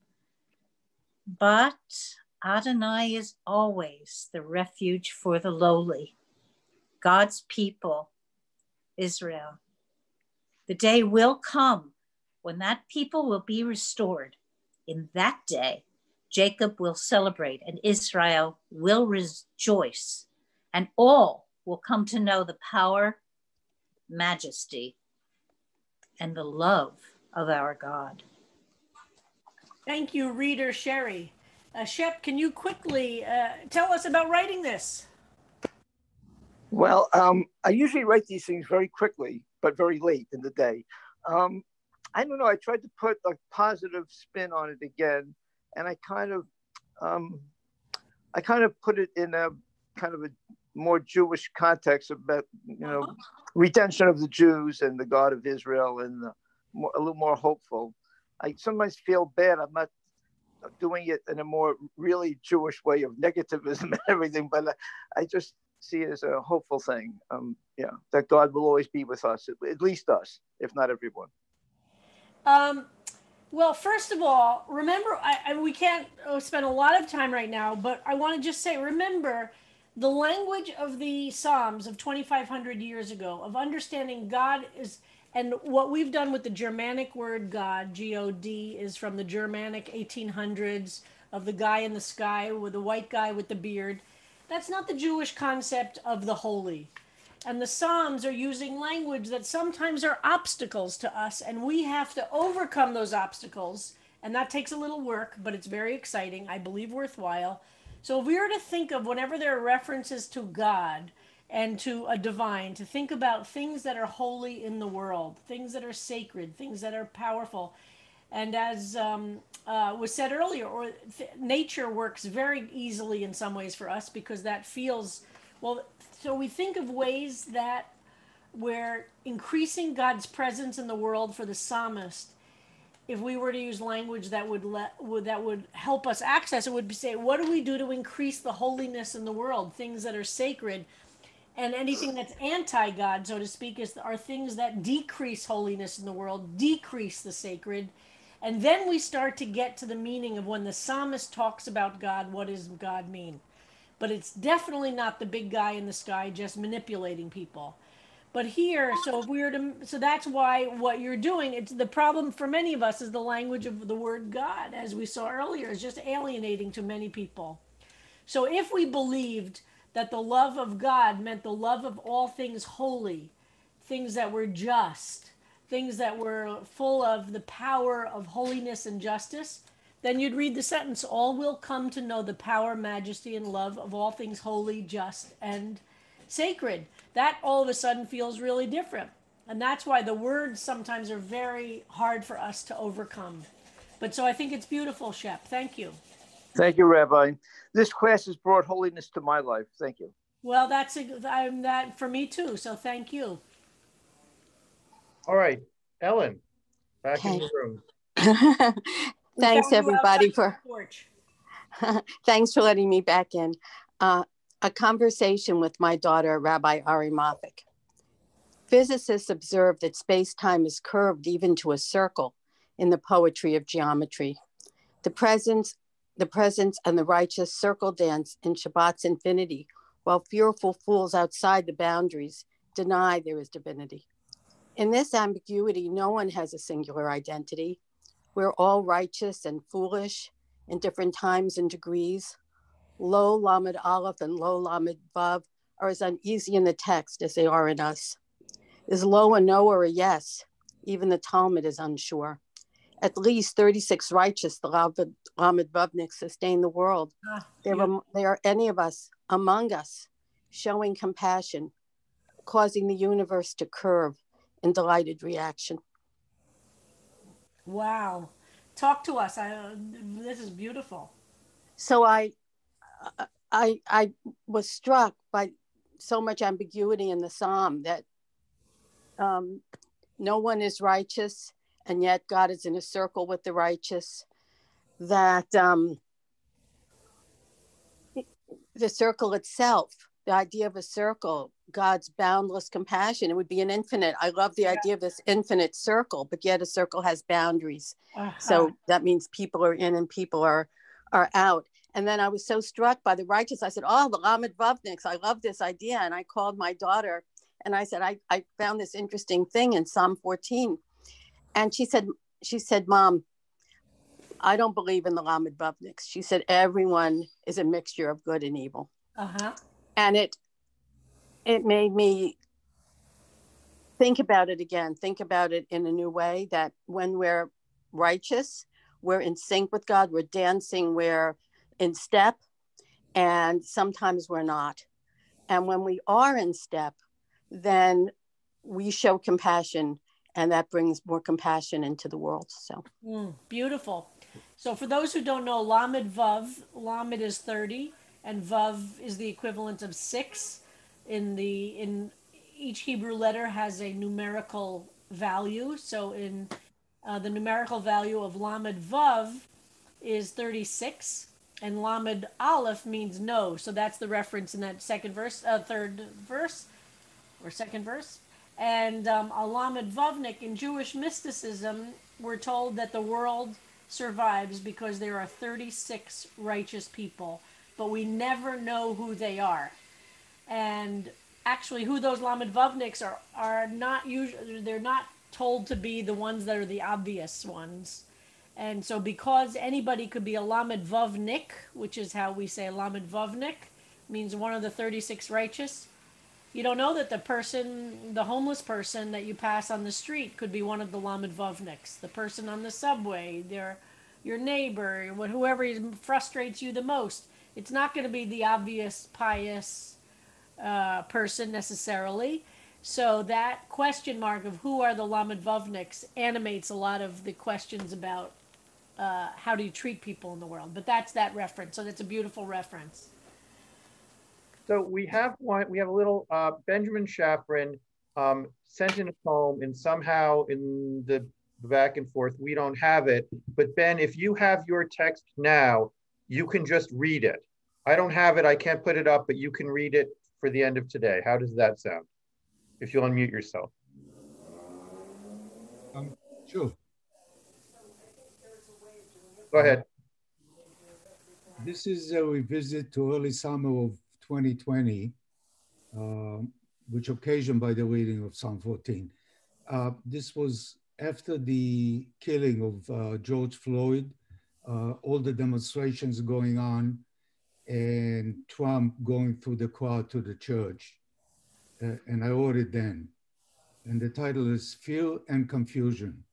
But Adonai is always the refuge for the lowly, God's people, Israel. The day will come when that people will be restored. In that day, Jacob will celebrate and Israel will rejoice, and all will come to know the power, majesty, and the love of our God. Thank you, reader Sherry. Shep, can you quickly tell us about writing this? Well, I usually write these things very quickly, but very late in the day. I don't know. I tried to put a positive spin on it again, and I kind of put it in a kind of a more Jewish context about redemption of the Jews and the God of Israel, and a little more hopeful. I sometimes feel bad. I'm not doing it in a more really Jewish way of negativism and everything, but I just see it as a hopeful thing. That God will always be with us, at least us, if not everyone. Well, first of all, remember, we can't spend a lot of time right now, but I want to just say, remember, the language of the Psalms of 2,500 years ago, of understanding God is, and what we've done with the Germanic word God, G-O-D, is from the Germanic 1800s of the guy in the sky with the white guy with the beard. That's not the Jewish concept of the holy. And the Psalms are using language that sometimes are obstacles to us, and we have to overcome those obstacles. And that takes a little work, but it's very exciting, I believe worthwhile. So if we were to think of whenever there are references to God and to a divine, to think about things that are holy in the world, things that are sacred, things that are powerful. And as was said earlier, nature works very easily in some ways for us because that feels, well, so we think of ways that we're increasing God's presence in the world for the psalmist if we were to use language that would help us access it, would say, what do we do to increase the holiness in the world? Things that are sacred, and anything that's anti-God, so to speak, are things that decrease holiness in the world, decrease the sacred. And then we start to get to the meaning of when the psalmist talks about God, what does God mean? But it's definitely not the big guy in the sky just manipulating people. But here, so if we were to, so that's why what you're doing, it's the problem for many of us is the language of the word God, as we saw earlier, is just alienating to many people. So if we believed that the love of God meant the love of all things holy, things that were just, things that were full of the power of holiness and justice, then you'd read the sentence, all will come to know the power, majesty, and love of all things holy, just, and sacred. That all of a sudden feels really different. And that's why the words sometimes are very hard for us to overcome. But so I think it's beautiful, Shep. Thank you. Thank you, Rabbi. This class has brought holiness to my life. Thank you. Well, I'm that for me too. So thank you. All right, Ellen, back in the room. Thanks everybody for thanks for letting me back in. A conversation with my daughter, Rabbi Ari Moffick. Physicists observe that space-time is curved even to a circle in the poetry of geometry. The presence and the righteous circle dance in Shabbat's infinity, while fearful fools outside the boundaries deny there is divinity. In this ambiguity, no one has a singular identity. We're all righteous and foolish in different times and degrees. Lo Lamed Aleph and Lo Lamed Vav are as uneasy in the text as they are in us. Is Lo a no or a yes? Even the Talmud is unsure. At least 36 righteous, the Lamed Vavnik, sustain the world. There are any of us among us showing compassion, causing the universe to curve in delighted reaction. Wow. Talk to us. This is beautiful. So I was struck by so much ambiguity in the psalm that no one is righteous, and yet God is in a circle with the righteous. That the circle itself, the idea of a circle, God's boundless compassion, it would be an infinite. I love the idea of this infinite circle, but yet a circle has boundaries. So that means people are in and people are out. And then I was so struck by the righteous. I said, oh, the Lamed Vavniks, I love this idea. And I called my daughter and I said, I found this interesting thing in Psalm 14. And she said, Mom, I don't believe in the Lamed Vavniks. She said, everyone is a mixture of good and evil. And it made me think about it again, think about it in a new way, that when we're righteous, we're in sync with God, we're dancing, we're in step, and sometimes we're not. And when we are in step, then we show compassion, and that brings more compassion into the world. So beautiful. So for those who don't know, Lamed Vav, Lamed is 30, and Vav is the equivalent of 6. In each Hebrew letter has a numerical value. So in the numerical value of Lamed Vav is 36, and Lamed Aleph means no. So that's the reference in that second verse, third verse, or second verse. And a Lamed Vavnik in Jewish mysticism, we're told that the world survives because there are 36 righteous people, but we never know who they are. And actually, who those Lamed Vavniks are not usually, they're not told to be the ones that are the obvious ones. And so because anybody could be a Lamed Vavnik, which is how we say Lamed Vavnik, means one of the 36 righteous, you don't know that the homeless person that you pass on the street could be one of the Lamed Vavniks. The person on the subway, your neighbor, whoever frustrates you the most. It's not going to be the obvious pious person necessarily. So that question mark of who are the Lamed Vavniks animates a lot of the questions about how do you treat people in the world. But that's that reference. So that's a beautiful reference. So we have a little Benjamin Shafrin sent in a poem, and somehow in the back and forth. We don't have it. But Ben, if you have your text now, you can just read it. I don't have it. I can't put it up, but you can read it for the end of today. How does that sound? If you'll unmute yourself. Sure. Go ahead. This is a revisit to early summer of 2020, which occasioned by the reading of Psalm 14. This was after the killing of George Floyd, all the demonstrations going on, and Trump going through the crowd to the church. And I wrote it then. And the title is Fear and Confusion.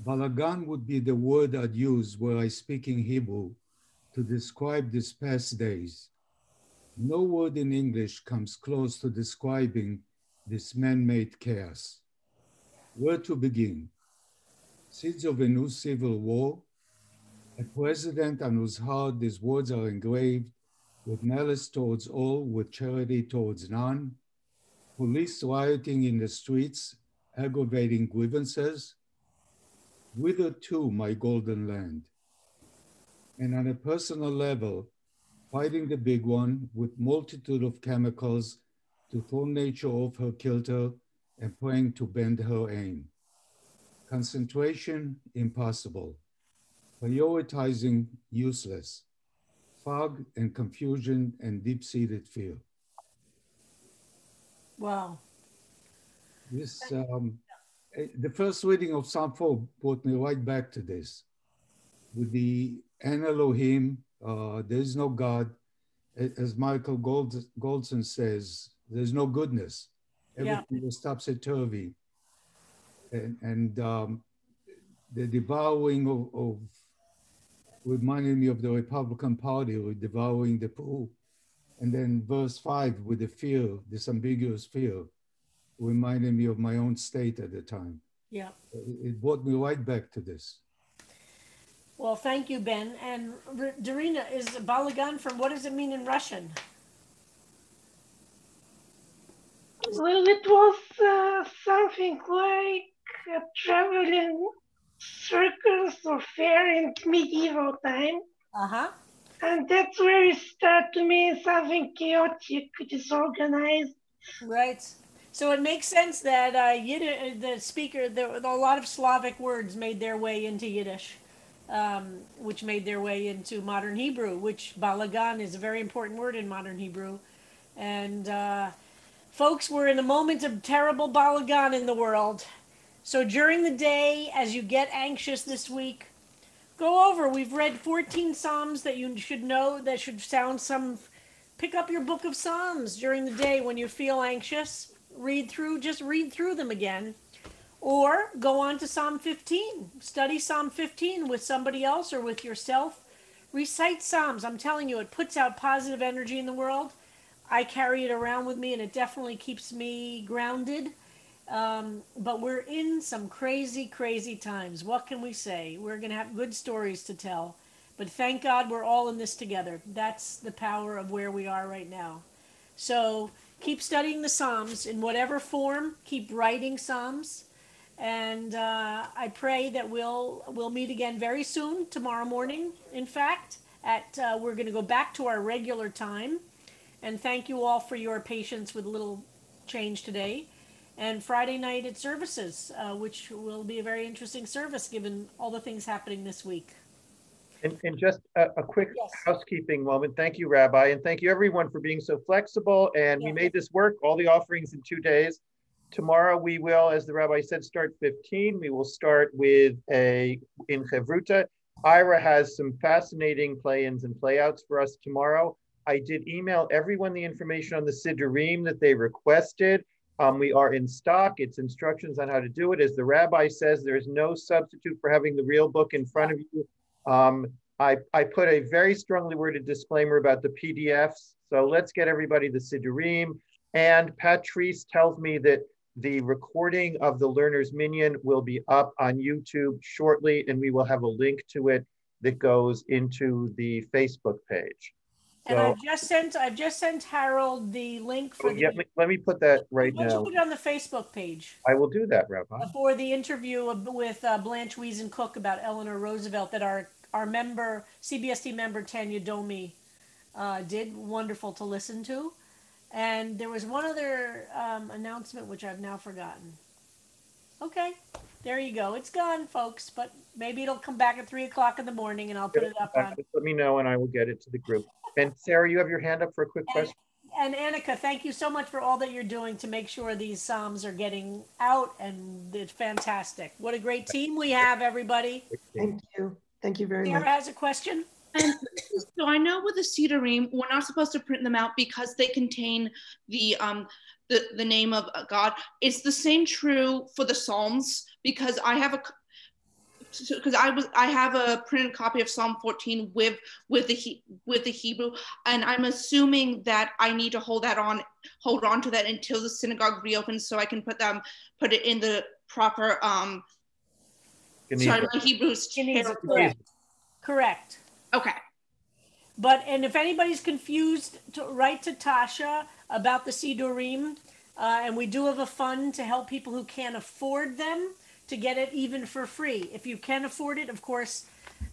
Balagan would be the word I'd use were I speaking Hebrew to describe these past days. No word in English comes close to describing this man-made chaos. Where to begin? Seeds of a new civil war, a president on whose heart these words are engraved, with malice towards all, with charity towards none, police rioting in the streets, aggravating grievances. Whither to, my golden land? And on a personal level, fighting the big one with multitude of chemicals to throw nature off her kilter and praying to bend her aim. Concentration, impossible. Prioritizing, useless. Fog and confusion and deep-seated fear. Wow. This, the first reading of Psalm 4 brought me right back to this. With the An Elohim, there is no God. As Michael Goldson says, there's no goodness. Everything was topsy-turvy. And the devouring of reminded me of the Republican Party, with devouring the poor. And then verse 5 with the fear, this ambiguous fear, reminded me of my own state at the time. Yeah. It brought me right back to this. Well, thank you, Ben. And Darina, is Balagan from, what does it mean in Russian? Well, it was something like traveling circus or fair in medieval time. Uh-huh. And that's where it started to mean something chaotic, disorganized. Right. So it makes sense that Yiddish, the speaker, a lot of Slavic words made their way into Yiddish, which made their way into modern Hebrew, which balagan is a very important word in modern Hebrew. And folks, we're in a moment of terrible balagan in the world. So during the day, as you get anxious this week, go over. We've read 14 Psalms that you should know, that should sound some. Pick up your book of Psalms during the day when you feel anxious. Just read through them again. Or go on to Psalm 15. Study Psalm 15 with somebody else or with yourself. Recite Psalms. I'm telling you, it puts out positive energy in the world. I carry it around with me and it definitely keeps me grounded. But we're in some crazy, crazy times. What can we say? We're going to have good stories to tell. But thank God we're all in this together. That's the power of where we are right now. So keep studying the Psalms in whatever form. Keep writing Psalms. And I pray that we'll meet again very soon, tomorrow morning, in fact. We're going to go back to our regular time. And thank you all for your patience with a little change today. And Friday night at services, which will be a very interesting service given all the things happening this week. And just a quick housekeeping moment. Thank you, Rabbi, and thank you everyone for being so flexible. And we made this work, all the offerings in 2 days. Tomorrow we will, as the Rabbi said, start 15. We will start with in Chevruta. Ira has some fascinating play-ins and play-outs for us tomorrow. I did email everyone the information on the Siddurim that they requested. We are in stock. It's instructions on how to do it. As the Rabbi says, there is no substitute for having the real book in front of you. I put a very strongly worded disclaimer about the PDFs. So let's get everybody the Siddurim. And Patrice tells me that the recording of the Learner's Minyan will be up on YouTube shortly, and we will have a link to it that goes into the Facebook page. And I've just sent Harold the link for the. Yeah, let me put that right Why don't now. you put it on the Facebook page? I will do that, Rabbi. For the interview with Blanche Wiesen Cook about Eleanor Roosevelt that our member, CBST member Tanya Domi did. Wonderful to listen to. And there was one other announcement which I've now forgotten. Okay, there you go. It's gone, folks, but maybe it'll come back at 3 o'clock in the morning and I'll put it up on. Just let me know and I will get it to the group. And Sarah, you have your hand up for a quick question. And Annika, thank you so much for all that you're doing to make sure these Psalms are getting out, and it's fantastic. What a great team we have, everybody. Thank you. Thank you very Sarah much. has a question. And so I know with the Sidurim, we're not supposed to print them out because they contain the name of God. Is the same true for the Psalms? Because I have a printed copy of Psalm 14 with the Hebrew, and I'm assuming that I need to hold on to that until the synagogue reopens, so I can put it in the proper my Hebrew's correct. Okay. And if anybody's confused, write to Tasha about the Sidurim, and we do have a fund to help people who can't afford them to get it even for free. If you can afford it, of course,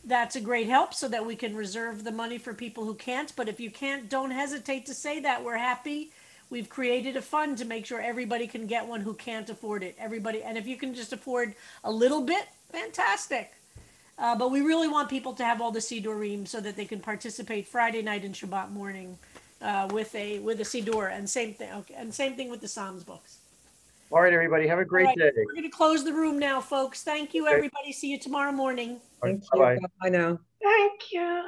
that's a great help so that we can reserve the money for people who can't. But if you can't, don't hesitate to say that. We're happy. We've created a fund to make sure everybody can get one who can't afford it. Everybody, and if you can just afford a little bit, fantastic. But we really want people to have all the Sidurim so that they can participate Friday night and Shabbat morning with a Sidur, and same thing. Okay, and same thing with the Psalms books. All right, everybody, have a great day. We're going to close the room now, folks. Thank you, everybody. See you tomorrow morning. Thank you. Bye now. Thank you.